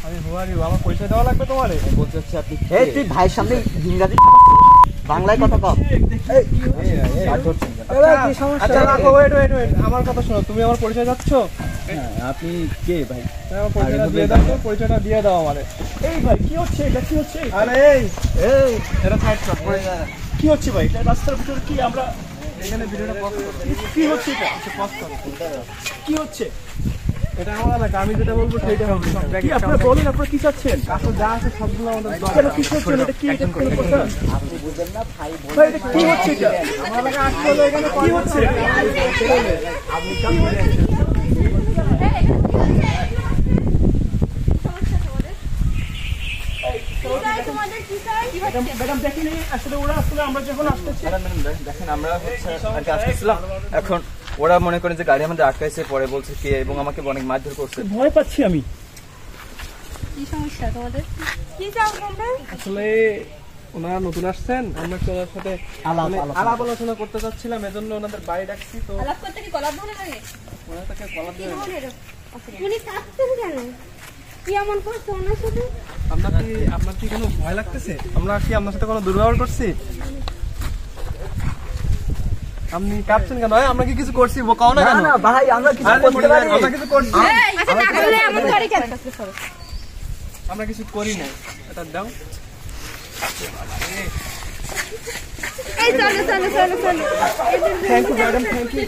আমি হুয়ারি আমার পয়সা দেওয়া লাগবে তোমারে বলতে হচ্ছে আপনি এই তুই ভাইয়ের সামনে ইংরেজি বাংলায় কথা কও। আচ্ছা রাখো, ওয়েট ওয়েট ওয়েট, আমার কথা শোনো। তুমি আমার পরিচয় যাচ্ছ? আপনি কে ভাই? আমার পরিচয়টা দিয়ে দাও তো, পরিচয়টা দিয়ে দাও আমারে। এই ভাই কি হচ্ছে এটা? কি হচ্ছে? আরে এই এই এটা সাইড কর। কি হচ্ছে ভাই? এটা রাস্তার ভিতরে কি? আমরা এখানে ভিডিওটা পজ করছি। কি হচ্ছে এটা? আচ্ছা পজ করো। কি হচ্ছে? এটা আমার এলাকা, আমি যেটা বলবো সেটা হবে। কি আপনারা বলেন, আপনারা কি চাচ্ছেন? আসলে যা আছে সবগুলো আমাদের দরকার। কি হচ্ছে এটা? কি এটা কোনো কথা? আপনি বুঝেন না ভাই, ভাই এটা কি হচ্ছে এটা? আমার এলাকা আসলে এখানে কি হচ্ছে? আপনি সব বলেন। ম্যাডাম দেখিনি আসলে ওরা আসলে আমরা যখন আসতেছি। দেখেন আমরা হচ্ছে আর কি আসতেছিলাম, এখন ওরা মনে করেন যে গাড়ি আমাদের আটকাইছে, পরে বলছে কে, এবং আমাকে অনেক মারধর করছে। ভয় পাচ্ছি আমি। কি সমস্যা তোমাদের? কি চাও তোমরা? আসলে ওনারা নতুন আসছেন, আমরা একটু ওনার সাথে আলাপ আলোচনা করতে চাচ্ছিলাম, এজন্য ওনাদের বাড়ি ডাকছি। তো আলাপ করতে কি গলা ধরে লাগে? ওনাদেরকে কলার কি দেবেন। ধরনের? উনি কাঁদছেন কেন? কি এমন করছে ওনার সাথে? আপনার কি কোনো ভয় লাগতেছে? আমরা কি আপনার সাথে কোনো দুর্ব্যবহার করছি? আপনি কাঁপছেন কেন? আমরা কি কিছু করছি? কাও না কেন? না ভাই, আমরা কিছু আরে করতে পারি। আমরা কিছু করছি? আচ্ছা না করলে এমন করে কেন? আমরা কিছু করি নাই। এটা দাও। এই চলো চলো চলো চলো। Thank you madam, thank you.